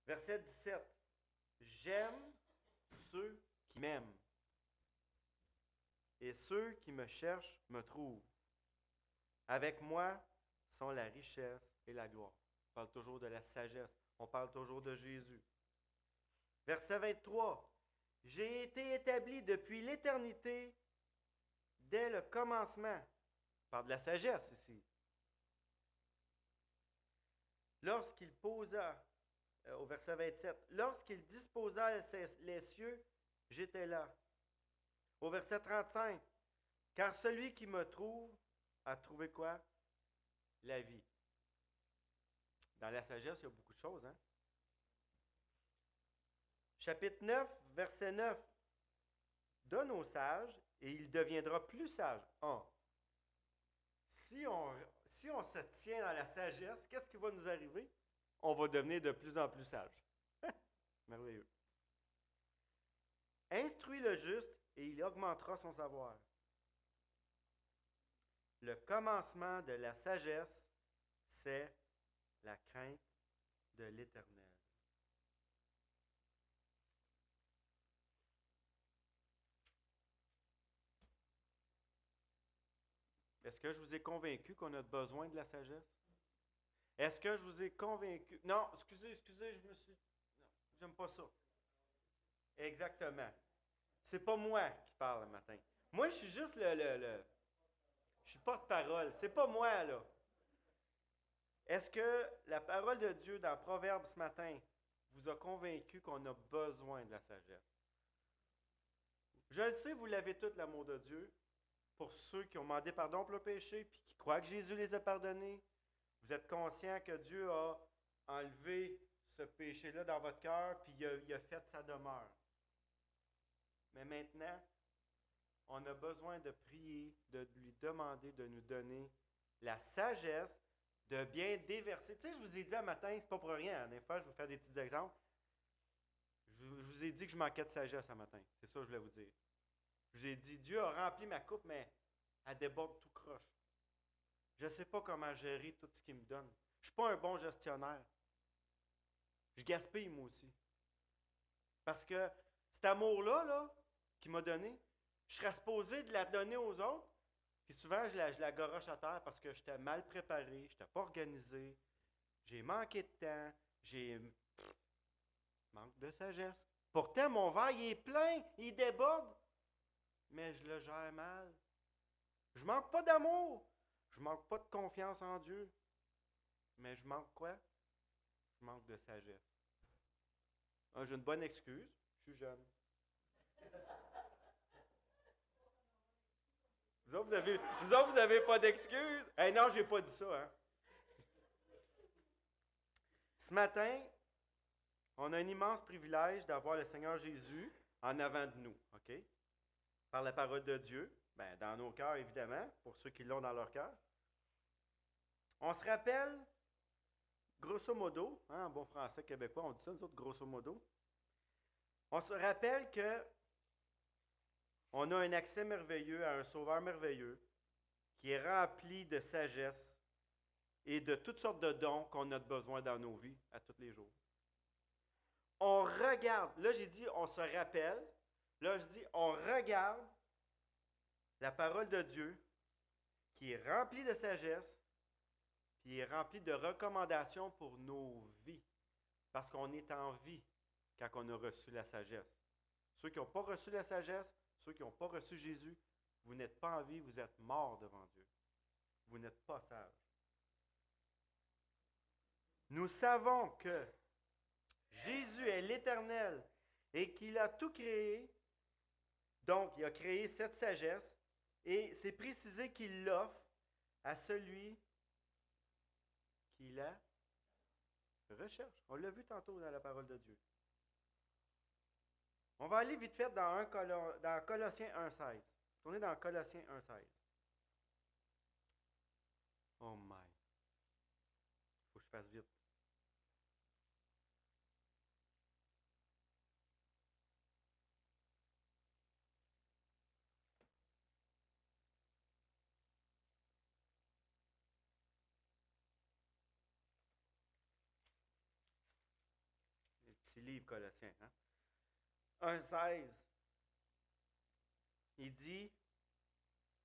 Verset 17. J'aime ceux qui m'aiment. Et ceux qui me cherchent me trouvent. Avec moi sont la richesse et la gloire. On parle toujours de la sagesse. On parle toujours de Jésus. Verset 23. J'ai été établi depuis l'éternité, dès le commencement. On parle de la sagesse ici. Lorsqu'il posa, au verset 27, lorsqu'il disposa les cieux, j'étais là. Au verset 35, car celui qui me trouve a trouvé quoi? La vie. Dans la sagesse, il y a beaucoup de choses, hein? Chapitre 9, verset 9. Donne au sage et il deviendra plus sage. Si on se tient dans la sagesse, qu'est-ce qui va nous arriver? On va devenir de plus en plus sage. Merveilleux. Instruis le juste et il augmentera son savoir. Le commencement de la sagesse, c'est la crainte de l'Éternel. Est-ce que je vous ai convaincu qu'on a besoin de la sagesse? Est-ce que je vous ai convaincu? Non, excusez, je me suis... Non, j'aime pas ça. Exactement. C'est pas moi qui parle le matin. Moi, je suis juste je suis porte-parole. C'est pas moi, là. Est-ce que la parole de Dieu dans Proverbes ce matin vous a convaincu qu'on a besoin de la sagesse? Je le sais, vous l'avez tout, l'amour de Dieu. Pour ceux qui ont demandé pardon pour le péché, puis qui croient que Jésus les a pardonnés, vous êtes conscient que Dieu a enlevé ce péché-là dans votre cœur, puis il a fait sa demeure. Mais maintenant, on a besoin de prier, de lui demander de nous donner la sagesse de bien déverser. Tu sais, je vous ai dit un matin, c'est pas pour rien, hein, des fois, je vais vous faire des petits exemples. Je vous ai dit que je manquais de sagesse un matin. C'est ça que je voulais vous dire. Je vous ai dit, Dieu a rempli ma coupe, mais elle déborde tout croche. Je ne sais pas comment gérer tout ce qu'il me donne. Je ne suis pas un bon gestionnaire. Je gaspille, moi aussi. Parce que cet amour-là, là, qu'il m'a donné, je serais supposé de la donner aux autres. Puis souvent, je la goroche à terre parce que j'étais mal préparé, je n'étais pas organisé, j'ai manqué de temps, manque de sagesse. Pourtant, mon verre, il est plein, il déborde, mais je le gère mal. Je manque pas d'amour, je manque pas de confiance en Dieu, mais je manque quoi? Je manque de sagesse. J'ai une bonne excuse, je suis jeune. Vous autres, vous avez pas d'excuses? Non, j'ai pas dit ça, hein? Ce matin, on a un immense privilège d'avoir le Seigneur Jésus en avant de nous, OK? Par la parole de Dieu, dans nos cœurs, évidemment, pour ceux qui l'ont dans leur cœur. On se rappelle, grosso modo, hein, en bon français québécois, on dit ça, nous autres, grosso modo. On se rappelle que on a un accès merveilleux à un sauveur merveilleux qui est rempli de sagesse et de toutes sortes de dons qu'on a besoin dans nos vies à tous les jours. On regarde, là j'ai dit on se rappelle, là je dis on regarde la parole de Dieu qui est remplie de sagesse, puis est remplie de recommandations pour nos vies, parce qu'on est en vie quand on a reçu la sagesse. Ceux qui n'ont pas reçu la sagesse, ceux qui n'ont pas reçu Jésus, vous n'êtes pas en vie, vous êtes morts devant Dieu. Vous n'êtes pas sages. Nous savons que Jésus est l'Éternel et qu'il a tout créé. Donc, il a créé cette sagesse et c'est précisé qu'il l'offre à celui qui la recherche. On l'a vu tantôt dans la parole de Dieu. On va aller vite fait dans Colossiens 1,16. Tournez dans Colossiens 1,16. Oh my. Il faut que je fasse vite. petit livre Colossiens. Hein? 1,16. Il dit,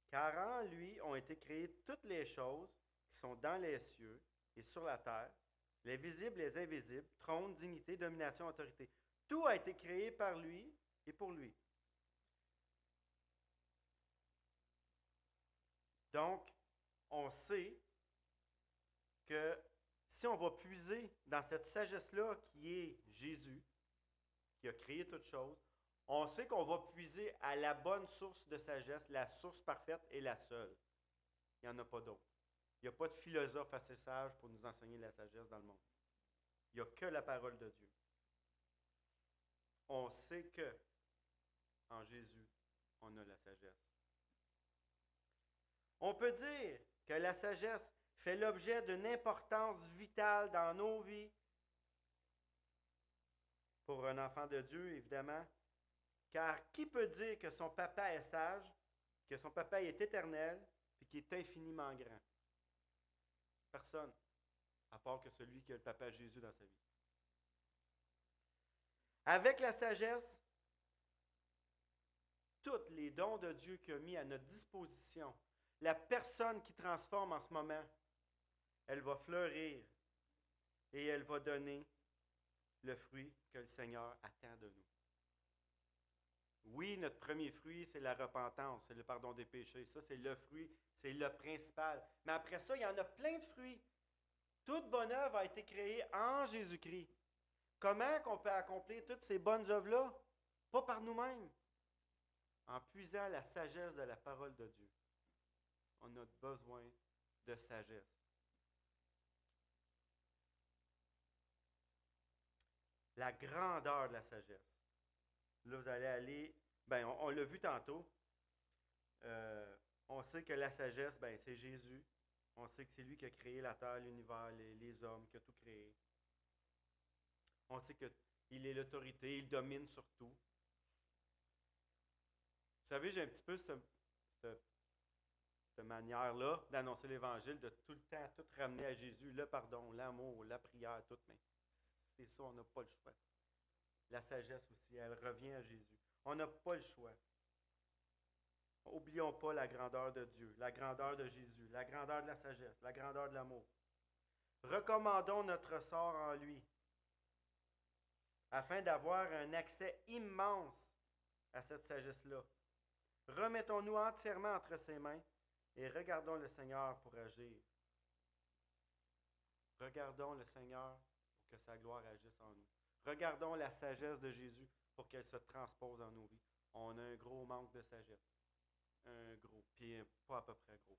car en lui ont été créées toutes les choses qui sont dans les cieux et sur la terre, les visibles et les invisibles, trône, dignité, domination, autorité. Tout a été créé par lui et pour lui. Donc, on sait que si on va puiser dans cette sagesse-là qui est Jésus, qui a créé toutes choses, on sait qu'on va puiser à la bonne source de sagesse, la source parfaite et la seule. Il n'y en a pas d'autre. Il n'y a pas de philosophe assez sage pour nous enseigner la sagesse dans le monde. Il n'y a que la parole de Dieu. On sait que en Jésus, on a la sagesse. On peut dire que la sagesse fait l'objet d'une importance vitale dans nos vies. Pour un enfant de Dieu, évidemment. Car qui peut dire que son papa est sage, que son papa est éternel, puis qu'il est infiniment grand? Personne, à part que celui qui a le papa Jésus dans sa vie. Avec la sagesse, tous les dons de Dieu qu'il a mis à notre disposition, la personne qui transforme en ce moment, elle va fleurir et elle va donner le fruit que le Seigneur attend de nous. Oui, notre premier fruit, c'est la repentance, c'est le pardon des péchés. Ça, c'est le fruit, c'est le principal. Mais après ça, il y en a plein de fruits. Toute bonne œuvre a été créée en Jésus-Christ. Comment qu'on peut accomplir toutes ces bonnes œuvres-là? Pas par nous-mêmes. En puisant la sagesse de la parole de Dieu. On a besoin de sagesse. La grandeur de la sagesse. Là, vous allez aller, on l'a vu tantôt. On sait que la sagesse, c'est Jésus. On sait que c'est lui qui a créé la terre, l'univers, les hommes, qui a tout créé. On sait qu'il est l'autorité, il domine sur tout. Vous savez, j'ai un petit peu cette manière-là d'annoncer l'Évangile, de tout le temps, tout ramener à Jésus, le pardon, l'amour, la prière, tout. Mais c'est ça, on n'a pas le choix. La sagesse aussi, elle revient à Jésus. On n'a pas le choix. N'oublions pas la grandeur de Dieu, la grandeur de Jésus, la grandeur de la sagesse, la grandeur de l'amour. Recommandons notre sort en lui, afin d'avoir un accès immense à cette sagesse-là. Remettons-nous entièrement entre ses mains et regardons le Seigneur pour agir. Regardons le Seigneur pour que sa gloire agisse en nous. Regardons la sagesse de Jésus pour qu'elle se transpose dans nos vies. On a un gros manque de sagesse. Un gros, puis pas à peu près gros.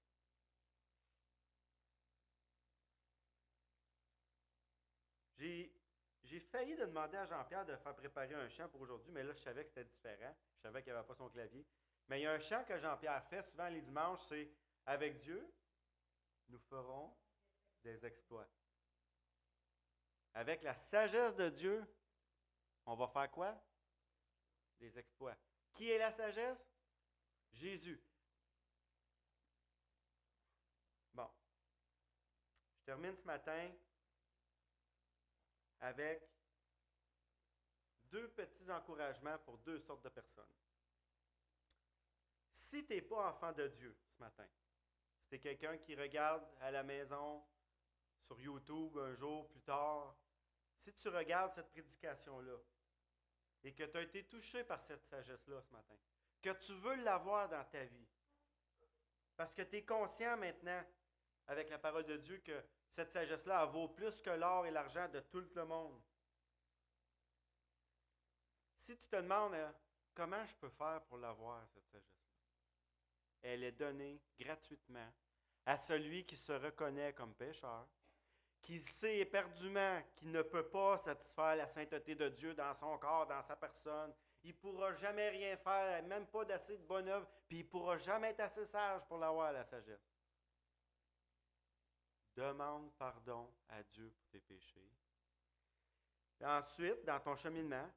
J'ai failli de demander à Jean-Pierre de faire préparer un chant pour aujourd'hui, mais là, je savais que c'était différent. Je savais qu'il n'y avait pas son clavier. Mais il y a un chant que Jean-Pierre fait souvent les dimanches, c'est « Avec Dieu, nous ferons des exploits ». Avec la sagesse de Dieu, on va faire quoi? Des exploits. Qui est la sagesse? Jésus. Bon. Je termine ce matin avec 2 petits encouragements pour 2 sortes de personnes. Si tu n'es pas enfant de Dieu ce matin, si tu es quelqu'un qui regarde à la maison, sur YouTube un jour plus tard, si tu regardes cette prédication-là et que tu as été touché par cette sagesse-là ce matin, que tu veux l'avoir dans ta vie, parce que tu es conscient maintenant, avec la parole de Dieu, que cette sagesse-là, elle vaut plus que l'or et l'argent de tout le monde. Si tu te demandes comment je peux faire pour l'avoir, cette sagesse-là, elle est donnée gratuitement à celui qui se reconnaît comme pécheur, qui sait éperdument qu'il ne peut pas satisfaire la sainteté de Dieu dans son corps, dans sa personne. Il ne pourra jamais rien faire, même pas d'assez de bonne œuvre, puis il ne pourra jamais être assez sage pour l'avoir, la sagesse. Demande pardon à Dieu pour tes péchés. Et ensuite, dans ton cheminement,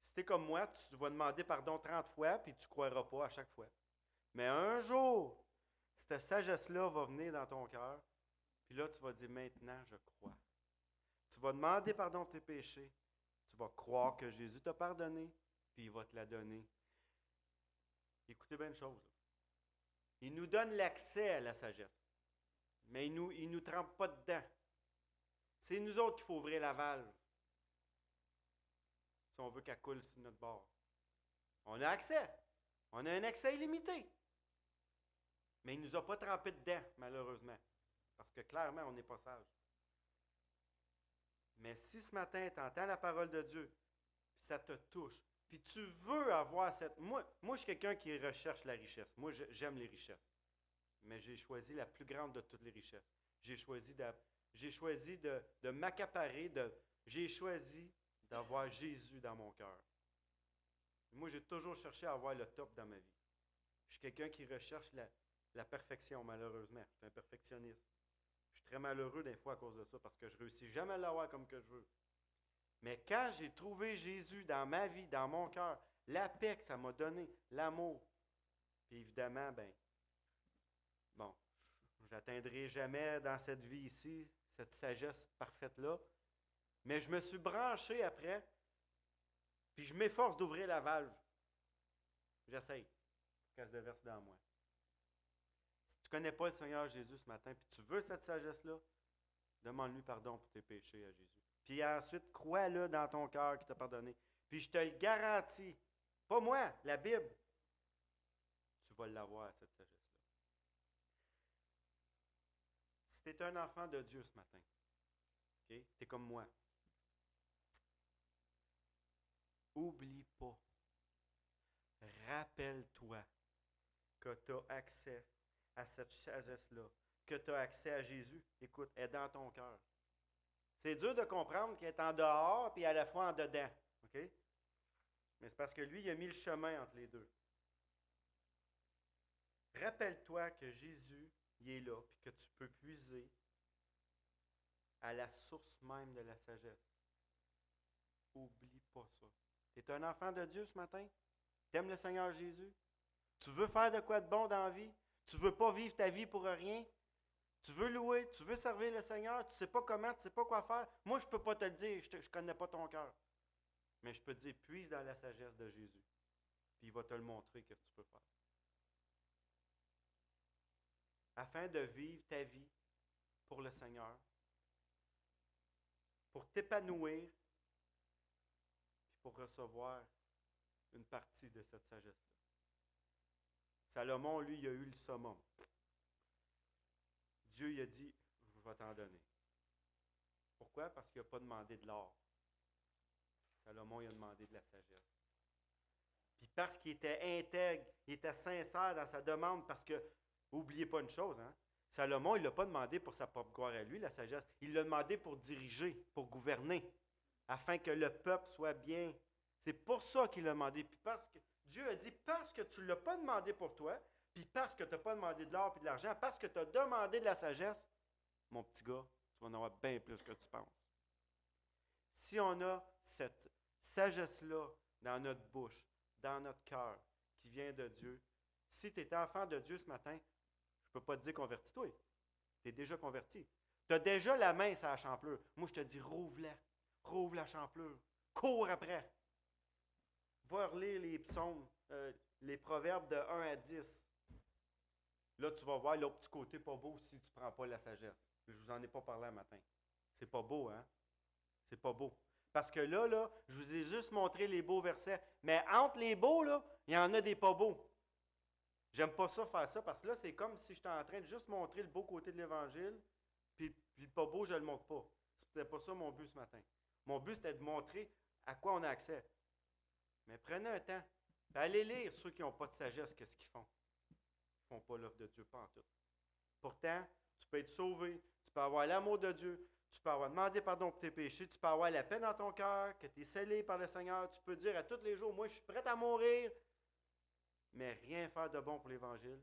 si tu es comme moi, tu vas demander pardon 30 fois, puis tu ne croiras pas à chaque fois. Mais un jour, cette sagesse-là va venir dans ton cœur, puis là, tu vas dire, maintenant, je crois. Tu vas demander pardon de tes péchés, Tu vas croire que Jésus t'a pardonné, puis il va te la donner. Écoutez bien une chose. Il nous donne l'accès à la sagesse, mais il nous trempe pas dedans. C'est nous autres qu'il faut ouvrir la valve si on veut qu'elle coule sur notre bord. On a accès. On a un accès illimité. Mais il ne nous a pas trempé dedans, malheureusement. Parce que clairement, on n'est pas sage. Mais si ce matin, tu entends la parole de Dieu, puis ça te touche, puis tu veux avoir cette... Moi, je suis quelqu'un qui recherche la richesse. Moi, j'aime les richesses. Mais j'ai choisi la plus grande de toutes les richesses. J'ai choisi de m'accaparer, j'ai choisi d'avoir Jésus dans mon cœur. Moi, j'ai toujours cherché à avoir le top dans ma vie. Je suis quelqu'un qui recherche la perfection, malheureusement. Je suis un perfectionniste. Je suis très malheureux des fois à cause de ça, parce que je ne réussis jamais à l'avoir comme que je veux. Mais quand j'ai trouvé Jésus dans ma vie, dans mon cœur, la paix que ça m'a donné, l'amour, puis évidemment, bon, je n'atteindrai jamais dans cette vie ici cette sagesse parfaite-là, mais je me suis branché après, puis je m'efforce d'ouvrir la valve. J'essaye, qu'elle se déverse dans moi. Si tu ne connais pas le Seigneur Jésus ce matin, puis tu veux cette sagesse-là, demande-lui pardon pour tes péchés à Jésus. Puis ensuite, crois-le dans ton cœur qu'il t'a pardonné. Puis je te le garantis, pas moi, la Bible, tu vas l'avoir, cette sagesse-là. Si tu es un enfant de Dieu ce matin, okay, tu es comme moi, oublie pas, rappelle-toi que tu as accès à cette sagesse-là, que tu as accès à Jésus. Écoute, elle est dans ton cœur. C'est dur de comprendre qu'elle est en dehors et à la fois en dedans. OK? Mais c'est parce que lui, il a mis le chemin entre les deux. Rappelle-toi que Jésus, il est là, puis que tu peux puiser à la source même de la sagesse. Oublie pas ça. Tu es un enfant de Dieu ce matin? Tu aimes le Seigneur Jésus? Tu veux faire de quoi de bon dans la vie? Tu ne veux pas vivre ta vie pour rien? Tu veux louer, tu veux servir le Seigneur, tu ne sais pas comment, tu ne sais pas quoi faire. Moi, je ne peux pas te le dire, je ne connais pas ton cœur. Mais je peux te dire, puise dans la sagesse de Jésus. Puis il va te le montrer, qu'est-ce que tu peux faire. Afin de vivre ta vie pour le Seigneur, pour t'épanouir, puis pour recevoir une partie de cette sagesse-là. Salomon, lui, il a eu le summum. Dieu, il a dit, je vais t'en donner. Pourquoi? Parce qu'il n'a pas demandé de l'or. Salomon, il a demandé de la sagesse. Puis parce qu'il était intègre, il était sincère dans sa demande, parce que, n'oubliez pas une chose, hein, Salomon, il ne l'a pas demandé pour sa propre gloire à lui, la sagesse. Il l'a demandé pour diriger, pour gouverner, afin que le peuple soit bien. C'est pour ça qu'il l'a demandé. Puis parce que Dieu a dit, parce que tu ne l'as pas demandé pour toi, puis parce que tu n'as pas demandé de l'or et de l'argent, parce que tu as demandé de la sagesse, mon petit gars, tu vas en avoir bien plus que tu penses. Si on a cette sagesse-là dans notre bouche, dans notre cœur, qui vient de Dieu, si tu es enfant de Dieu ce matin, je ne peux pas te dire convertis-toi. Tu es déjà converti. Tu as déjà la main sur la champlure. Moi, je te dis, rouvre-la. Rouvre la champlure. Cours après. Va relire les psaumes, les proverbes de 1 à 10. Là, tu vas voir l'autre petit côté pas beau si tu ne prends pas la sagesse. Je ne vous en ai pas parlé un matin. C'est pas beau, hein? C'est pas beau. Parce que là, je vous ai juste montré les beaux versets. Mais entre les beaux, là, il y en a des pas beaux. J'aime pas ça faire ça parce que là, c'est comme si j'étais en train de juste montrer le beau côté de l'Évangile, puis le pas beau, je ne le montre pas. C'était pas ça mon but ce matin. Mon but, c'était de montrer à quoi on a accès. Mais prenez un temps. Allez lire ceux qui n'ont pas de sagesse, qu'est-ce qu'ils font. Ils ne font pas l'œuvre de Dieu, pas en tout. Pourtant, tu peux être sauvé, tu peux avoir l'amour de Dieu, tu peux avoir demandé pardon pour tes péchés, tu peux avoir la paix dans ton cœur, que tu es scellé par le Seigneur, tu peux dire à tous les jours, moi je suis prêt à mourir, mais rien faire de bon pour l'Évangile.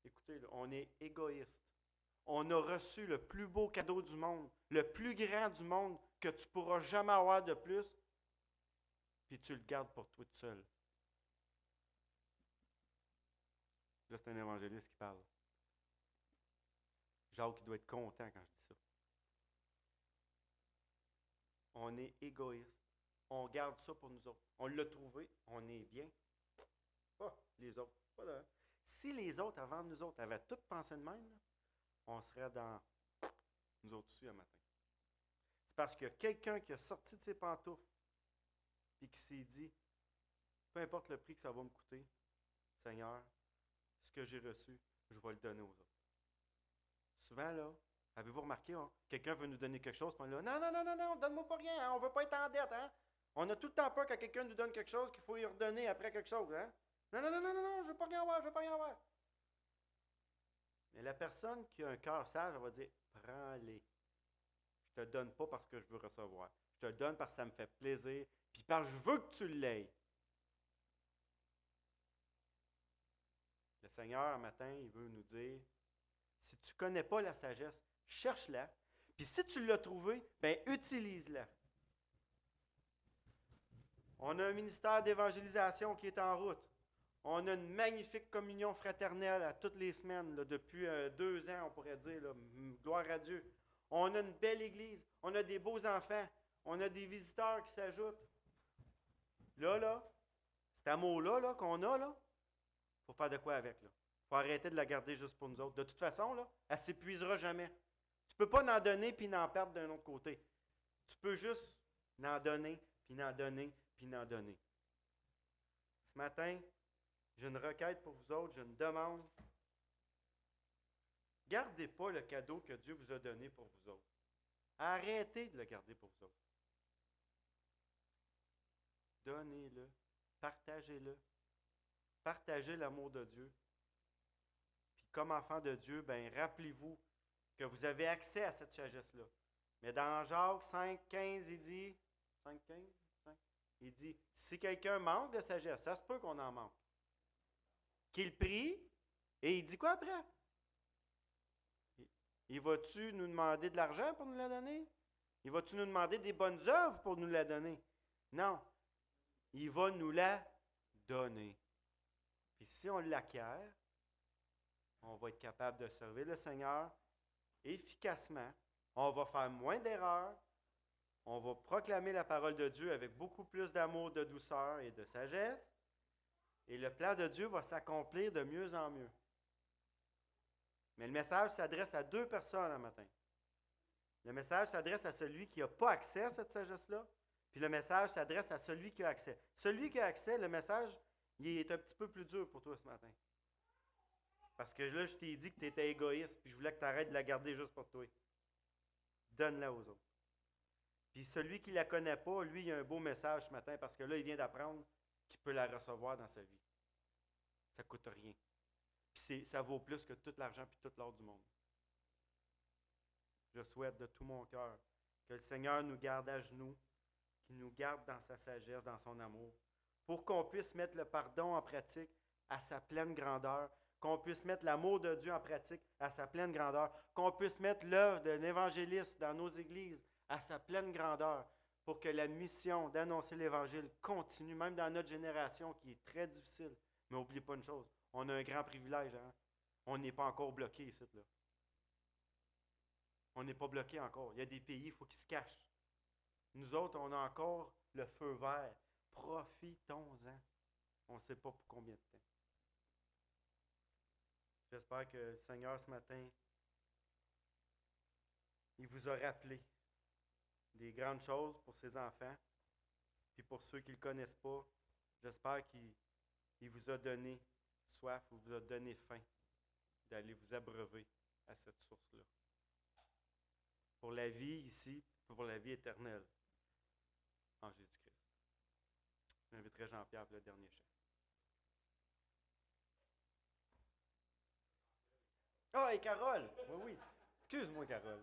Écoutez, là, on est égoïste. On a reçu le plus beau cadeau du monde, le plus grand du monde, que tu ne pourras jamais avoir de plus, puis tu le gardes pour toi tout seul. Là, c'est un évangéliste qui parle. Jacques, il doit être content quand je dis ça. on est égoïste. On garde ça pour nous autres. On l'a trouvé, on est bien. Pas les autres. Pas de... Si les autres, avant nous autres, avaient toutes pensé de même, là, on serait dans nous autres aussi un matin. C'est parce que quelqu'un qui a sorti de ses pantoufles et qui s'est dit, peu importe le prix que ça va me coûter, Seigneur, ce que j'ai reçu, je vais le donner aux autres. Souvent, là, avez-vous remarqué, hein, quelqu'un veut nous donner quelque chose, puis on est là, non, donne-moi pas rien, hein, on ne veut pas être en dette, hein? On a tout le temps peur quand quelqu'un nous donne quelque chose qu'il faut y redonner après quelque chose, hein? Non, je veux pas rien avoir, je veux pas rien avoir. Mais la personne qui a un cœur sage, elle va dire, prends-les. Je te le donne pas parce que je veux recevoir. Je te le donne parce que ça me fait plaisir, puis parce que je veux que tu l'aies. Le Seigneur, un matin, il veut nous dire, si tu ne connais pas la sagesse, cherche-la. Puis si tu l'as trouvée, bien, utilise-la. On a un ministère d'évangélisation qui est en route. On a une magnifique communion fraternelle à toutes les semaines, là, depuis 2 ans, on pourrait dire. Là, gloire à Dieu. On a une belle église. On a des beaux enfants. On a des visiteurs qui s'ajoutent. Là, cet amour-là qu'on a, il faut faire de quoi avec. Il faut arrêter de la garder juste pour nous autres. De toute façon, là, elle ne s'épuisera jamais. Tu ne peux pas en donner puis en perdre d'un autre côté. Tu peux juste en donner, puis en donner, puis en donner. Ce matin, j'ai une requête pour vous autres, j'ai une demande. Gardez pas le cadeau que Dieu vous a donné pour vous autres. Arrêtez de le garder pour vous autres. Donnez-le, partagez-le. Partagez l'amour de Dieu. Puis comme enfant de Dieu, ben rappelez-vous que vous avez accès à cette sagesse-là. Mais dans Jacques 5,15, il dit, 5,15, il dit, si quelqu'un manque de sagesse, ça se peut qu'on en manque. Qu'il prie, et il dit quoi après? Il va-tu nous demander de l'argent pour nous la donner? Il va-tu nous demander des bonnes œuvres pour nous la donner? Non. Il va nous la donner. Puis si on l'acquiert, on va être capable de servir le Seigneur efficacement. On va faire moins d'erreurs. On va proclamer la parole de Dieu avec beaucoup plus d'amour, de douceur et de sagesse. Et le plan de Dieu va s'accomplir de mieux en mieux. Mais le message s'adresse à 2 personnes un matin. Le message s'adresse à celui qui n'a pas accès à cette sagesse-là, puis le message s'adresse à celui qui a accès. Celui qui a accès, le message, il est un petit peu plus dur pour toi ce matin. Parce que là, je t'ai dit que tu étais égoïste, puis je voulais que tu arrêtes de la garder juste pour toi. Donne-la aux autres. Puis celui qui ne la connaît pas, lui, il a un beau message ce matin, parce que là, il vient d'apprendre qu'il peut la recevoir dans sa vie. Ça ne coûte rien. Puis ça vaut plus que tout l'argent et tout l'or du monde. Je souhaite de tout mon cœur que le Seigneur nous garde à genoux, qu'il nous garde dans sa sagesse, dans son amour, pour qu'on puisse mettre le pardon en pratique à sa pleine grandeur, qu'on puisse mettre l'amour de Dieu en pratique à sa pleine grandeur, qu'on puisse mettre l'œuvre de l'évangéliste dans nos églises à sa pleine grandeur, pour que la mission d'annoncer l'Évangile continue, même dans notre génération qui est très difficile. Mais n'oubliez pas une chose, on a un grand privilège, hein? On n'est pas encore bloqué ici, là. On n'est pas bloqué encore. Il y a des pays, il faut qu'ils se cachent. Nous autres, on a encore le feu vert. Profitons-en. On ne sait pas pour combien de temps. J'espère que le Seigneur, ce matin, il vous a rappelé des grandes choses pour ses enfants. Puis pour ceux qui ne le connaissent pas, j'espère qu'il vous a donné soif, ou vous a donné faim d'aller vous abreuver à cette source-là. Pour la vie ici, pour la vie éternelle en Jésus-Christ. J'inviterai Jean-Pierre pour le dernier chant. Ah, et Carole! Oui. Excuse-moi, Carole.